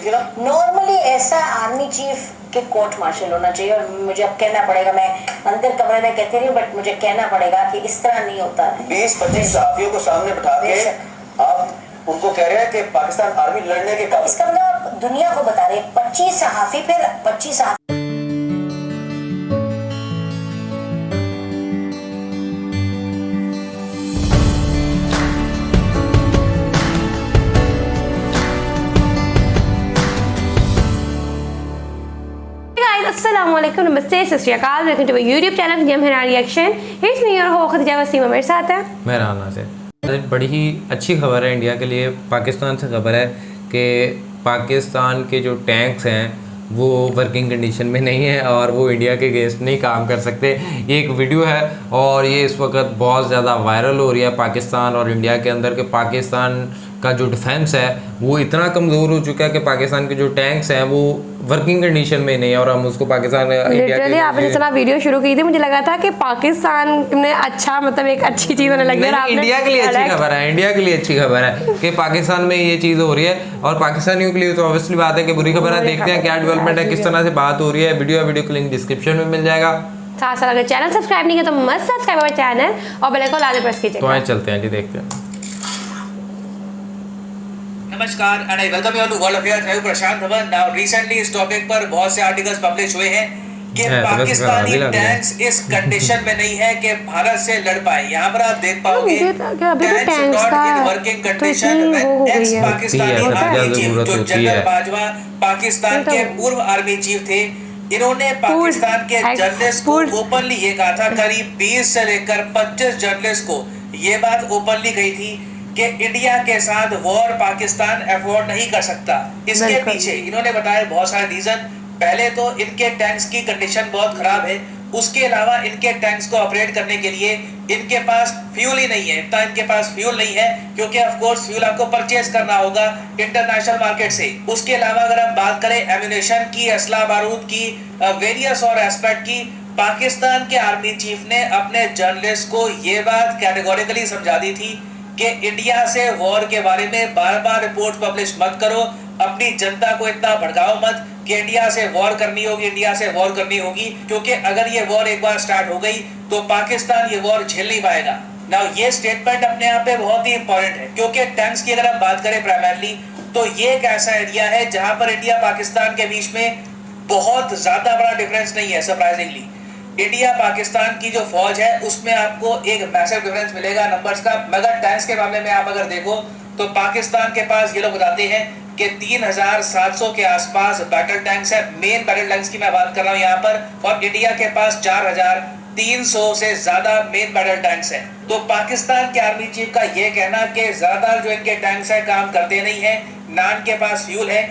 थी ना। नॉर्मली ऐसा आर्मी चीफ के कोर्ट मार्शल होना चाहिए। और मुझे अब कहना पड़ेगा, मैं अंदर कमरे में कहती रही हूँ, बट मुझे कहना पड़ेगा कि इस तरह नहीं होता। 20-25 सहाफियों को सामने बिठा के आप उनको कह रहे हैं कि पाकिस्तान आर्मी लड़ने के काबिल। इसका मतलब आप दुनिया को बता रहे 25 सहाफी, फिर 25 सहाफी। अस्सलामुअलैकुम, नमस्ते, सत श्री अकाल, वेलकम टू यूट्यूब चैनल जम है reaction. It's me your host Khadija Waseem, मेरे साथ है मैं राना से। बड़ी ही अच्छी खबर है इंडिया के लिए। पाकिस्तान से खबर है कि पाकिस्तान के जो टैंक्स हैं वो वर्किंग कंडीशन में नहीं है और वो इंडिया के अगेंस्ट नहीं काम कर सकते। ये एक वीडियो है और ये इस वक्त बहुत ज़्यादा वायरल हो रही है पाकिस्तान और इंडिया के अंदर, कि पाकिस्तान का जो डिफेंस है वो इतना कमज़ोर हो चुका है कि पाकिस्तान के जो टैंक्स हैं वो वर्किंग कंडीशन में नहीं है और हम उसको पाकिस्तान लिटरली आपने जितना वीडियो शुरू की थी मुझे लगा था कि पाकिस्तान ने अच्छा, मतलब एक अच्छी चीज़ होने लगी है। इंडिया के लिए अच्छी खबर है, इंडिया के लिए अच्छी खबर है कि पाकिस्तान में ये चीज़ हो रही है और पाकिस्तानियों के लिए तो ऑब्वियसली बात है कि बुरी खबर है। देखते हैं क्या डेवलपमेंट है, किस तरह से बात हो रही है। वीडियो का लिंक डिस्क्रिप्शन में मिल जाएगा। साथ साथ अगर चैनल सब्सक्राइब नहीं किया तो मस्त सब्सक्राइब हमारे चैनल और बेल आइकन लाजमी प्रेस कीजिए। तो आइए चलते हैं जी, देखते हैं। नमस्कार and I welcome you to world affairs. मैं प्रशांत धवन। नाउ रिसेंटली इस टॉपिक पर बहुत से आर्टिकल्स पब्लिश हुए हैं कि पाकिस्तानी टैंक्स इस कंडीशन में नहीं है कि भारत से लड़ पाए। यहाँ पर आप देख पाओगे tanks not in working condition when x Pakistani army chief जो जनरल बाजवा पाकिस्तान के पूर्व आर्मी चीफ थे, इन्होंने पाकिस्तान के जर्नलिस्ट को ओपनली ये कहा था, करीब 20 से लेकर 25 जर्नलिस्ट को ये बात ओपनली कही थी कि इंडिया के साथ वॉर पाकिस्तान अफोर्ड नहीं कर सकता। इसके पीछे इन्होंने बताया बहुत सारे रीजन। पहले तो इनके टैंक्स की कंडीशन बहुत खराब है, उसके अलावा इनके टैंक्स को ऑपरेट करने के लिए इनके पास फ्यूल ही नहीं है। इतना इनके पास फ्यूल नहीं है क्योंकि ऑफ कोर्स फ्यूल आपको परचेज करना होगा इंटरनेशनल मार्केट से। उसके अलावा अगर हम बात करें एम्यूनेशन की, असला बारूद की, वेरियस और एस्पेक्ट की, पाकिस्तान के आर्मी चीफ ने अपने जर्नलिस्ट को ये बात कैटेगोरिकली समझा दी थी कि इंडिया से वॉर के बारे में बार बार रिपोर्ट पब्लिश मत करो, अपनी जनता को इतना भड़काओ मत कि इंडिया से वॉर करनी होगी, इंडिया से वॉर करनी होगी, क्योंकि अगर ये वॉर एक बार स्टार्ट हो गई तो पाकिस्तान ये वॉर झेल नहीं पाएगा। नाउ ये स्टेटमेंट अपने आप पे बहुत ही इंपॉर्टेंट है क्योंकि टैंक्स की अगर हम बात करें प्राइमरली तो ये एक ऐसा एरिया है जहां पर इंडिया पाकिस्तान के बीच में बहुत ज्यादा बड़ा डिफरेंस नहीं है। सरप्राइजिंगली इंडिया पाकिस्तान की जो फौज है उसमें आपको एक मैसिव डिफरेंस मिलेगा नंबर्स का। मगर टैंक्स के मामले में आप अगर देखो तो पाकिस्तान के पास ये लोग बताते हैं कि 3700 के आसपास बैटल टैंक्स है। मेन बैटल टैंक्स की मैं बात कर रहा हूँ यहाँ पर, और इंडिया के पास 4300 से ज्यादा मेन बैटल टैंक्स है। तो पाकिस्तान के आर्मी चीफ का ये कहना कि ज्यादातर जो इनके टैंक्स है काम करते नहीं है, ना इनके पास फ्यूल है,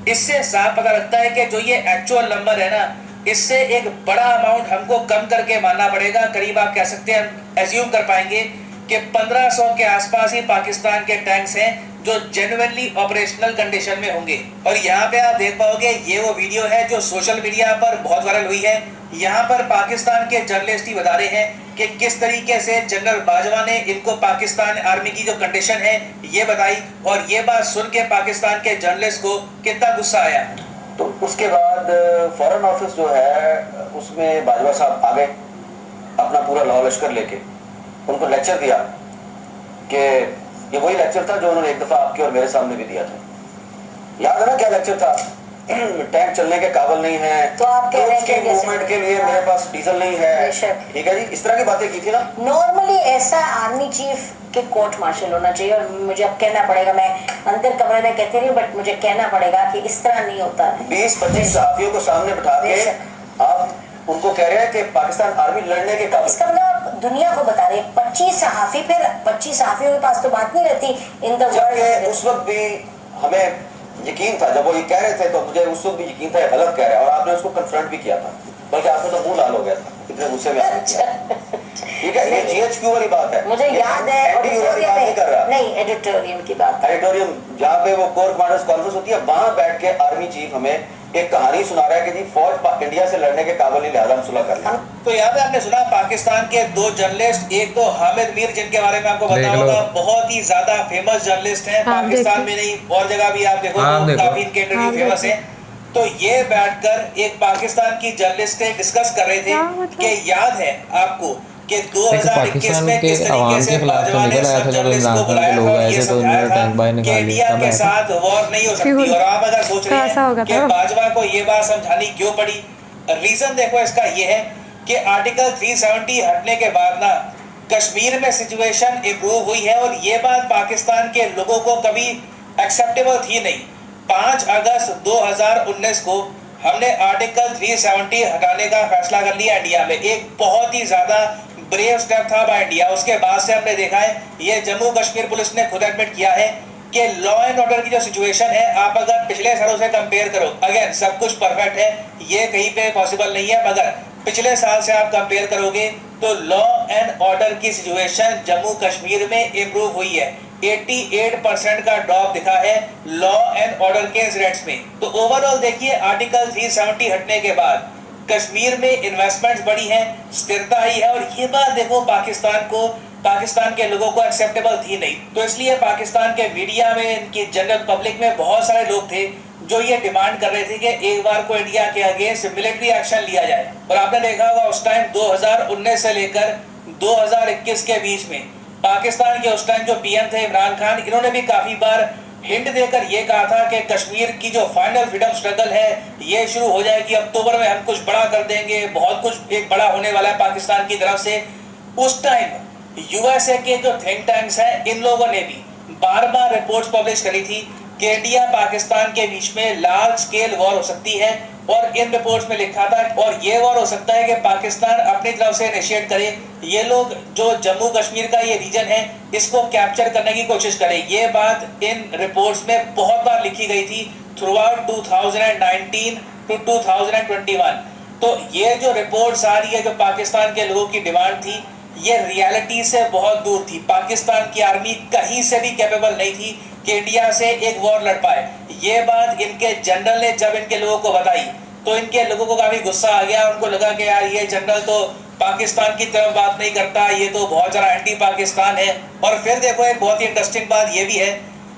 इससे साफ पता लगता है कि जो ये एक्चुअल नंबर है ना, इससे एक बड़ा अमाउंट हमको कम करके मानना पड़ेगा। करीब आप कह सकते हैं, एज्यूम कर पाएंगे कि 1500 के आसपास ही पाकिस्तान के टैंक्स हैं जो जेन्युइनली ऑपरेशनल कंडीशन में होंगे। और यहाँ पे आप देख पाओगे ये वो वीडियो है जो सोशल मीडिया पर बहुत वायरल हुई है। यहाँ पर पाकिस्तान के जर्नलिस्ट ही बता रहे हैं कि किस तरीके से जनरल बाजवा ने इनको पाकिस्तान आर्मी की जो कंडीशन है ये बताई, और ये बात सुन के पाकिस्तान के जर्नलिस्ट को कितना गुस्सा आया। तो उसके बाद फॉरेन ऑफिस जो है उसमें बाजवा साहब आ गए अपना पूरा लाहौर लश्कर लेके, उनको लेक्चर दिया कि ये वही लेक्चर था जो उन्होंने एक दफा आपके और मेरे सामने भी दिया था। याद है ना क्या लेक्चर था? टैंक चलने के काबिल नहीं है, तो आप कह रहे हैं कि मूवमेंट के लिए मेरे पास डीजल नहीं है, ठीक है जी, इस तरह की बातें की थी ना। नॉर्मली ऐसा आर्मी चीफ के कोर्ट मार्शल होना चाहिए। और मुझे अब कहना पड़ेगा, मैं अंदर कमरे में कहती रही हूँ, बट मुझे कहना पड़ेगा कि इस तरह नहीं होता। 20-25 सहाफियों को सामने बिठा के आप उनको कह रहे हैं कि पाकिस्तान आर्मी लड़ने के काबिल। इसका मतलब आप दुनिया को बता रहे 25 सहाफी, फिर 25 सहाफियों के पास तो बात नहीं रहती इन द वर्ल्ड। उस वक्त भी हमें यकीन था, जब वो ये कह रहे थे तो मुझे उस वक्त भी यकीन था ये गलत कह रहे हैं, और आपने उसको कन्फ्रंट भी किया था, बल्कि आपको तो मुंह लाल हो गया था, इतने गुस्से में ठीक है, ये GHQ वाली बात है। मुझे याद है ऑडिटोरियम नहीं कर रहा, नहीं एडिटोरियम की बात, ऑडिटोरियम जहाँ पे वो कोर कमांडर्स कॉन्फ्रेंस होती है, वहां बैठ के आर्मी चीफ हमें एक कहानी सुना रहा है कि जी फौज इंडिया से लड़ने के काबिल नहीं, लिहाजा हम सुलह कर लें। तो यहाँ पे आपने सुना पाकिस्तान के 2 जर्नलिस्ट, एक तो हामिद मीर जिनके बारे में आपको पता होगा, बहुत ही ज्यादा फेमस जर्नलिस्ट हैं, पाकिस्तान में नहीं और जगह भी आप देखो तो काफी इनके इंटरव्यू फेमस है। तो ये बैठकर एक पाकिस्तान की जर्नलिस्ट से डिस्कस कर रहे थे कि याद है आपको कि 2021 में किस तरीके से बाजवा ने सब जर्नलिस्ट को बुलाया था और ये समझाया था कि इंडिया के साथ वॉर नहीं हो सकती। और आप अगर सोच रहे हैं कि बाजवा को ये बात समझानी क्यों पड़ी, रीजन देखो इसका ये है कि आर्टिकल 370 हटने के बाद ना कश्मीर में सिचुएशन इम्प्रूव हुई है और ये बात पाकिस्तान के लोगों को कभी एक्सेप्टेबल थी नहीं। 5 अगस्त 2019 को हमने आर्टिकल 370 हटाने का फैसला कर लिया इंडिया में, एक बहुत ही ज्यादा ब्रेव स्टेप था बाय इंडिया। उसके बाद से हमने देखा है, ये जम्मू कश्मीर पुलिस ने खुद एडमिट किया है कि लॉ एंड ऑर्डर की जो सिचुएशन है, आप अगर पिछले सालों से कंपेयर करो, अगेन सब कुछ परफेक्ट है, ये कहीं पे पॉसिबल नहीं है, मगर पिछले साल से आप कंपेयर करोगे तो लॉ एंड ऑर्डर की सिचुएशन जम्मू कश्मीर में इम्प्रूव हुई है। 88% का ड्रॉप दिखा है लॉ एंड ऑर्डर के इंसिडेंट्स में। तो ओवरऑल देखिए आर्टिकल 370 हटने के बाद कश्मीर में इन्वेस्टमेंट्स बढ़ी हैं, स्थिरता आई है, और ये बात देखो पाकिस्तान के लोगों को एक्सेप्टेबल थी नहीं। तो इसलिए पाकिस्तान के मीडिया में, इनकी जनरल पब्लिक में बहुत सारे लोग थे जो ये डिमांड कर रहे थे कि एक बार को इंडिया के अगेंस्ट मिलिट्री एक्शन लिया जाए। और आपने देखा होगा उस टाइम 2019 से लेकर 2021 के बीच में पाकिस्तान के उस टाइम जो पीएम थे इमरान खान, इन्होंने भी काफी बार हिंट देकर ये कहा था कि कश्मीर की जो फाइनल फ्रीडम स्ट्रगल है ये शुरू हो जाएगी अक्टूबर में, हम कुछ बड़ा कर देंगे, बहुत कुछ एक बड़ा होने वाला है पाकिस्तान की तरफ से। उस टाइम यूएसए के जो थिंक टैंक्स हैं, इन लोगों ने भी बार-बार रिपोर्ट्स पब्लिश करी थी कि इंडिया पाकिस्तान के बीच में लार्ज स्केल वॉर हो सकती है, और इन रिपोर्ट्स में लिखा था और ये वॉर हो सकता है कि पाकिस्तान अपनी तरफ से इनिशिएट करे, ये लोग जो जम्मू कश्मीर का ये रीजन है इसको कैप्चर करने की कोशिश करें। ये बात इन रिपोर्ट्स में बहुत बार लिखी गई थी थ्रू आउट 2019 टू 2021। तो ये जो रिपोर्ट्स आ रही है, जो पाकिस्तान के लोगों की डिमांड थी, ये रियलिटी से बहुत दूर थी। पाकिस्तान की आर्मी कहीं से भी कैपेबल नहीं थी कि इंडिया से एक वॉर लड़ पाए। ये बात इनके जनरल ने जब इनके लोगों को बताई तो इनके लोगों को काफी गुस्सा आ गया। उनको लगा कि यार ये जनरल तो पाकिस्तान की तरफ बात नहीं करता, ये तो बहुत ज़्यादा एंटी पाकिस्तान है। और फिर देखो एक बहुत ही इंटरेस्टिंग बात ये भी है,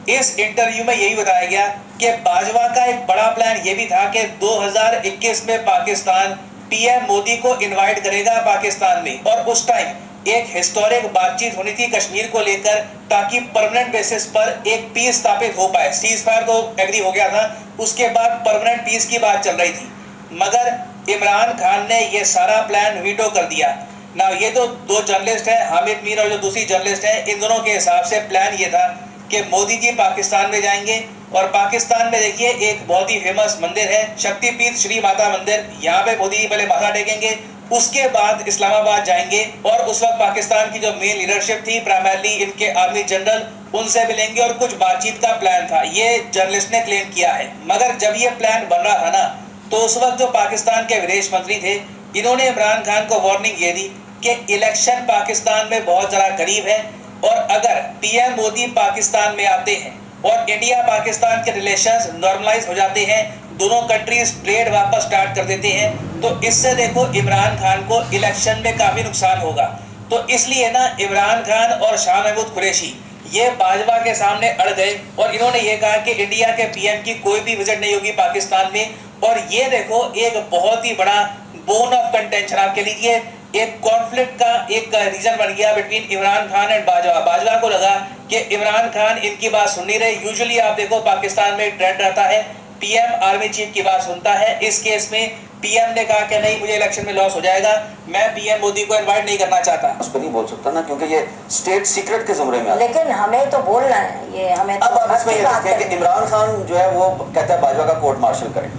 इस इंटरव्यू में यही बताया गया कि बाजवा का एक बड़ा प्लान ये भी था कि 2021 में पाकिस्तान पीएम मोदी को इन्वाइट करेगा पाकिस्तान में, और उस टाइम एक हिस्टोरिक बातचीत होनी थी कश्मीर को लेकर, ताकि परमानेंट बेसिस पर एक पीस स्थापित हो पाए। सीज फायर तो एग्री हो गया था, उसके बाद परमानेंट पीस की बात चल रही थी, मगर इमरान खान ने ये सारा प्लान वीटो कर दिया ना। ये तो 2 जर्नलिस्ट हैं, हामिद मीर और जो दूसरी जर्नलिस्ट हैं, इन दोनों के हिसाब से प्लान ये था कि मोदी जी पाकिस्तान में जाएंगे, और पाकिस्तान में देखिए एक बहुत ही फेमस मंदिर है शक्तिपीठ श्री माता मंदिर, यहाँ पे मोदी जी पहले माथा टेकेंगे, उसके बाद इस्लामाबाद जाएंगे, और उस वक्त पाकिस्तान की जो मेन लीडरशिप थी, प्राइमरली इनके आर्मी जनरल, उनसे मिलेंगे और कुछ बातचीत का प्लान था। ये जर्नलिस्ट ने क्लेम किया है। मगर जब ये प्लान बन रहा था ना, तो उस वक्त जो पाकिस्तान के विदेश मंत्री थे, इन्होंने इमरान खान को वार्निंग ये दी कि इलेक्शन पाकिस्तान में बहुत ज़्यादा करीब है, और अगर पीएम मोदी पाकिस्तान में आते हैं और इंडिया पाकिस्तान के रिलेशंस नॉर्मलाइज हो जाते हैं, दोनों कंट्रीज ट्रेड वापस स्टार्ट कर देते हैं, तो इससे देखो इमरान खान को इलेक्शन में काफ़ी नुकसान होगा। तो इसलिए ना इमरान खान और शाह महमूद कुरैशी ये बाजवा के सामने अड़ गए, और इन्होंने ये कहा कि इंडिया के पीएम की कोई भी विजिट नहीं होगी पाकिस्तान में। और ये देखो एक बहुत ही बड़ा बोन ऑफ कंटेंशन आपके लिए, एक कॉन्फ्लिक्ट का एक रीजन बन गया बिटवीन इमरान खान एंड बाजवा। बाजवा को लगा कि इमरान खान इनकी बात सुन नहीं रहे। यूजुअली आप देखो पाकिस्तान में ट्रेंड रहता है, पीएम आर्मी चीफ की बात सुनता है। इस केस में पीएम ने कहा कि नहीं, मुझे इलेक्शन में लॉस हो जाएगा, मैं पीएम मोदी को इनवाइट नहीं करना चाहता। उस पर नहीं बोल सकता ना, क्योंकि ये स्टेट सीक्रेट के जुमरे में आता है। लेकिन हमें तो बोलना है, ये हमें तो अब आप इसमें ये देखिए कि इमरान खान जो है वो कहता है बाजवा का कोर्ट मार्शल करें।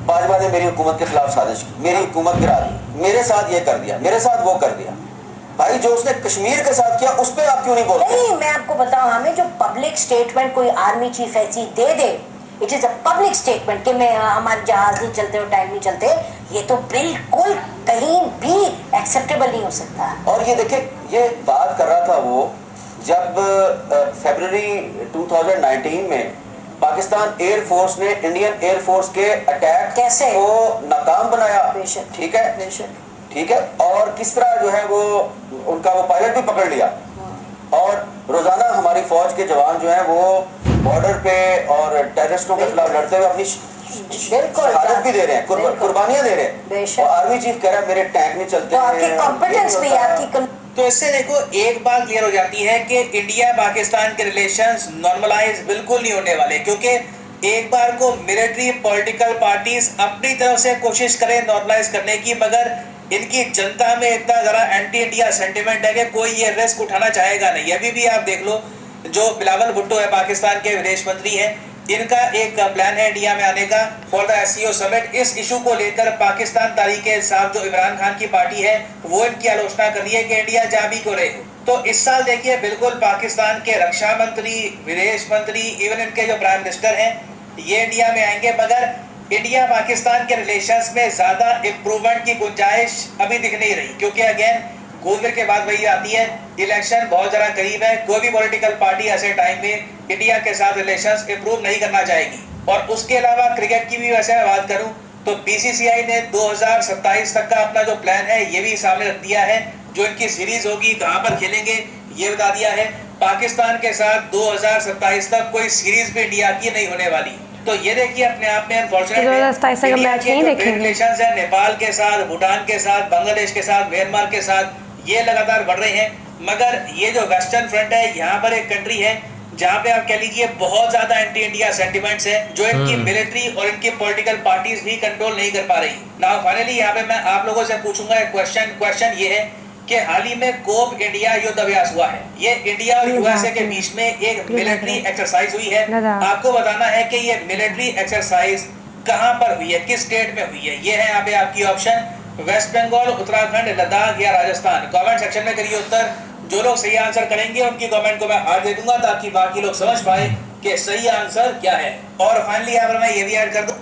बाजवा ने मेरी हुकूमत के खिलाफ साजिश की, मेरी हुकूमत गिरा दी, मेरे साथ ये कर दिया, मेरे साथ वो कर दिया। भाई जो उसने कश्मीर के साथ किया उस पर आप क्यों नहीं बोल रहे? नहीं, मैं आपको बताऊं, हमें जो पब्लिक स्टेटमेंट कोई आर्मी चीफ ऐसी दे दे it is a public statement कि मैं हमारे जहाज नहीं चलते और टैंक नहीं चलते, ये तो बिल्कुल कहीं भी एक्सेप्टेबल नहीं हो सकता। और ये देखिए, ये बात कर रहा था वो जब फरवरी 2019 में पाकिस्तान एयरफोर्स ने इंडियन एयरफोर्स के अटैक कैसे को नाकाम बनाया। बेशक, ठीक है, बेशक, ठीक है। और किस तरह जो है वो उनका वो पायलट भी पकड़ लिया, और रोजाना हमारी फौज के जवान जो है वो बॉर्डर पे और टेररिस्टों के खिलाफ लड़ते हुए अपनी शहादत भी दे रहे हैं, कुर्बानियां दे रहे हैं। और आर्मी चीफ कह रहा है मेरे टैंक नहीं चलते। तो आपकी कॉम्पिटेंस भी, आपकी तो इससे देखो एक बात क्लियर हो जाती है कि इंडिया पाकिस्तान के रिलेशंस नॉर्मलाइज बिल्कुल नहीं होने वाले, क्योंकि एक बार को मिलिट्री पॉलिटिकल पार्टीज अपनी तरफ से कोशिश करें नॉर्मलाइज करने की, मगर इनकी जनता में इतना ज़रा एंटी इंडिया सेंटिमेंट है कि कोई ये रिस्क उठाना चाहेगा नहीं। अभी भी आप देख लो, जो बिलावल भुट्टो है पाकिस्तान के विदेश मंत्री हैं, इनका एक प्लान है इंडिया में आने का फॉर द SCO समिट। इस इशू को लेकर पाकिस्तान तहरीक-ए-इंसाफ जो इमरान खान की पार्टी है वो इनकी आलोचना कर रही है कि इंडिया जा भी क्यों रहे हो। तो इस साल देखिए बिल्कुल पाकिस्तान के रक्षा मंत्री, विदेश मंत्री, इवन इनके जो प्राइम मिनिस्टर हैं ये इंडिया में आएंगे, मगर इंडिया पाकिस्तान के रिलेशंस में ज़्यादा इम्प्रूवमेंट की गुंजाइश अभी दिख नहीं रही, क्योंकि अगेन घूम के बाद वही आती है, इलेक्शन बहुत ज़रा करीब है। कोई भी पॉलिटिकल पार्टी ऐसे टाइम में इंडिया के साथ रिलेशंस इंप्रूव नहीं करना चाहेगी। और उसके अलावा क्रिकेट की भी वैसे मैं बात करूं तो BCCI ने 2027 तक का अपना जो प्लान है ये भी सामने रख दिया है। जो इनकी सीरीज होगी, कहाँ पर खेलेंगे ये बता दिया है। पाकिस्तान के साथ 2027 तक कोई सीरीज भी इंडिया की नहीं होने वाली। तो ये देखिए अपने आप में अनफॉर्चुनेटली इंडिया के जो रिलेशंस है नेपाल के साथ, भूटान के साथ, बांग्लादेश के साथ, म्यांमार के साथ, ये लगातार बढ़ रहे हैं। मगर ये जो वेस्टर्न फ्रंट है, यहाँ पर एक कंट्री है जहाँ पे आप कह लीजिए बहुत ज्यादा एंटी इंडिया सेंटिमेंट्स है, जो इनकी मिलिट्री और इनकी पॉलिटिकल पार्टीज भी कंट्रोल नहीं कर पा रही। नाउ फाइनली यहाँ पे मैं आप लोगों से पूछूंगा एक क्वेश्चन ये है कि हाल ही में कोब इंडिया युद्ध अभ्यास हुआ है। ये इंडिया और USA के बीच में एक मिलिट्री एक्सरसाइज हुई है। आपको बताना है कि ये मिलिट्री एक्सरसाइज कहाँ पर हुई है, किस स्टेट में हुई है। ये है यहाँ पे आपकी ऑप्शन, वेस्ट बंगाल, उत्तराखंड, लद्दाख या राजस्थान। कमेंट सेक्शन में करिए उत्तर। जो लोग सही आंसर करेंगे उनकी कमेंट को मैं हाथ दे दूंगा ताकि बाकी लोग समझ पाए कि सही आंसर क्या है। और फाइनली यहाँ पर मैं ये भी ऐड कर दूं,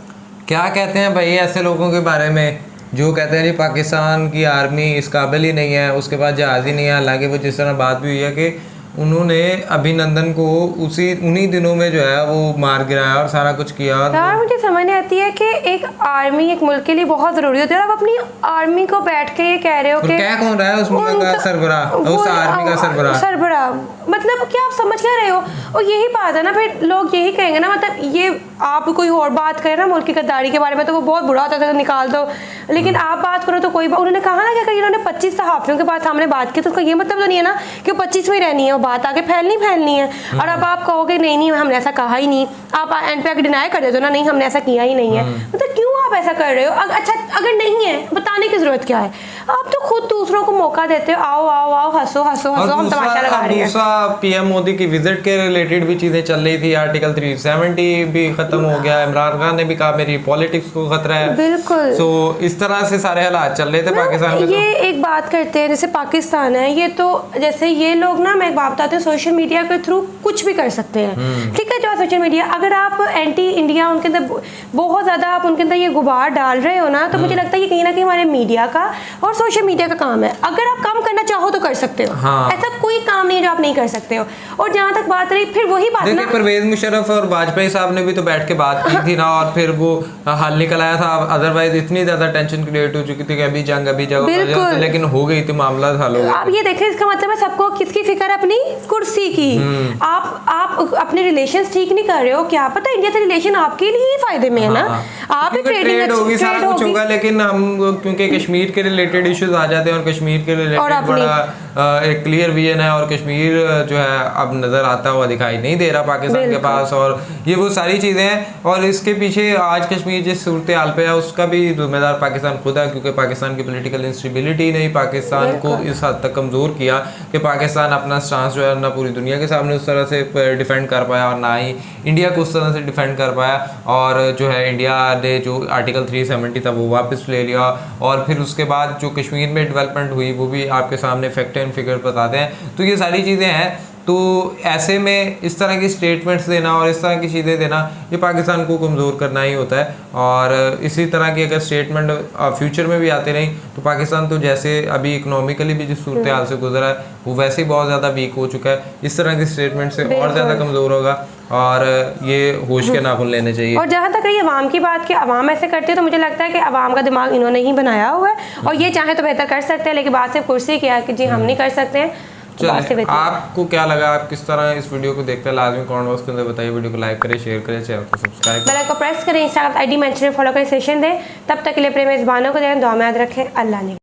क्या कहते हैं भाई ऐसे लोगों के बारे में जो कहते हैं जी पाकिस्तान की आर्मी इस काबिल ही नहीं है, उसके बाद जहाज़ ही नहीं है। हालांकि वो जिस तरह बात भी हुई है कि उन्होंने अभिनंदन को उन्हीं दिनों में जो है वो मार गिराया और सारा कुछ किया। यार मुझे समझ नहीं आती है कि एक आर्मी एक मुल्क के लिए बहुत ज़रूरी होती है, और आप अपनी आर्मी को बैठ के ये कह रहे हो कि क्या कौन रहा है उस मुल्क का सरबराह, उस आर्मी का सरबराह, मतलब क्या आप समझ क्या रहे हो। और यही बात है ना, फिर लोग यही कहेंगे ना, मतलब ये आप कोई और बात करें ना मुल्क की गद्दारी के बारे में तो वो बहुत बुरा होता था, तो निकाल दो। लेकिन आप बात करो तो कोई उन्होंने कहा ना कि इन्होंने 25 सहाफ़ियों के पास सामने बात की, तो उसका ये मतलब तो नहीं है ना कि 25 में रहनी है, वो बात आगे फैलनी है। और अब आप कहोगे नहीं हमने ऐसा कहा ही नहीं, आप एंड पे डिनाई कर देते हो ना, नहीं हमने ऐसा किया ही नहीं है। मतलब क्यों आप ऐसा कर रहे हो? अच्छा अगर नहीं है बताने की जरूरत क्या है? आप तो खुद दूसरों को मौका देते हो, आओ आओ आओ हंसो हंसो हंसो, हम तमाशा लगा रहे हैं। दूसरा पीएम मोदी की विजिट के रिलेटेड भी चीजें चल रही थी, आर्टिकल 370 भी खत्म हो गया, इमरान खान ने भी कहा मेरी पॉलिटिक्स को खतरा है। बिल्कुल। तो इस तरह से सारे हालात चल रहे थे पाकिस्तान में। ये एक बात करते हैं, जैसे पाकिस्तान है ये, तो जैसे ये लोग ना, मैं एक बात बताती हूँ, सोशल मीडिया के थ्रू कुछ भी कर सकते हैं। ठीक है, जो सोशल मीडिया अगर आप एंटी इंडिया उनके अंदर बहुत ज्यादा आप उनके अंदर ये गुबार डाल रहे हो ना, तो मुझे लगता है ये कहीं ना कहीं हमारे मीडिया का और सोशल मीडिया का काम है। अगर आप काम करना चाहो तो कर सकते हो। हाँ। ऐसा कोई काम नहीं है जो आप नहीं कर सकते हो। और जहाँ तक बात रही, फिर वही बात देखिए परवेज मुशर्रफ और वाजपेयी साहब ने भी तो बैठ के बात की थी ना, और फिर वो हल निकल आया था। अदरवाइज इतनी ज्यादा टेंशन क्रिएट हो चुकी थी कि अभी जंग लेकिन हो गई थी, मामला हल हो गया। आप ये देखें, इसका मतलब है सबको किसकी फिक्र है? अपनी कुर्सी की। आप अपने रिलेशंस ठीक नहीं कर रहे हो, क्या पता इंडिया से रिलेशन आपके लिए ही फायदे में है ना। आप ट्रेड होगी, सारा कुछ होगा, लेकिन हम क्योंकि कश्मीर के रिलेटेड इश्यूज आ जाते हैं और कश्मीर के रिलेटेड बड़ा एक क्लियर विजन है, और कश्मीर जो है अब नजर आता हुआ दिखाई नहीं दे रहा पाकिस्तान के पास, और ये वो सारी चीजें हैं। और इसके पीछे आज कश्मीर जिस सूरत हाल पे है उसका भी जिम्मेदार पाकिस्तान खुद है, क्योंकि पाकिस्तान की पॉलिटिकल इंस्टेबिलिटी ने पाकिस्तान को इस हद तक कमजोर किया कि पाकिस्तान अपना स्टांस जो है ना पूरी दुनिया के सामने उस तरह से डिफेंड कर पाया, और ना ही इंडिया को उस तरह से डिफेंड कर पाया। और जो है इंडिया ने जो आर्टिकल 370 था वो वापस ले लिया, और फिर उसके बाद जो कश्मीर में डेवलपमेंट हुई वो भी आपके सामने फैक्ट एंड फिगर बताते हैं। तो ये सारी चीज़ें हैं तो ऐसे में इस तरह की स्टेटमेंट्स देना और इस तरह की चीज़ें देना ये पाकिस्तान को कमज़ोर करना ही होता है। और इसी तरह की अगर स्टेटमेंट फ्यूचर में भी आते रही तो पाकिस्तान तो जैसे अभी इकोनॉमिकली भी जिस सूरत हाल से गुजरा है वो वैसे ही बहुत ज़्यादा वीक हो चुका है, इस तरह की स्टेटमेंट से और ज़्यादा कमज़ोर होगा और ये होश के नाखुन लेने चाहिए। और जहाँ तक रही अवाम की बात कि अवाम ऐसे करती है तो मुझे लगता है कि अवाम का दिमाग इन्होंने ही बनाया हुआ है और ये चाहे तो बेहतर कर सकते हैं, लेकिन बात सिर्फ कुर्सी की है कि जी हम नहीं कर सकते हैं। चलिए, आपको क्या लगा, आप किस तरह इस वीडियो को देखते हैं, लाजमी कमेंट बॉक्स के अंदर बताइए। वीडियो को लाइक करें, शेयर करें, चैनल को सब्सक्राइब करें, बेल को प्रेस करें, इंस्टाग्राम आईडी मेंशन फॉलो करें, सेशन दें। तब तक के लिए अपने मेज़बानों को दें, दुआ में याद रखें। अल्लाह ने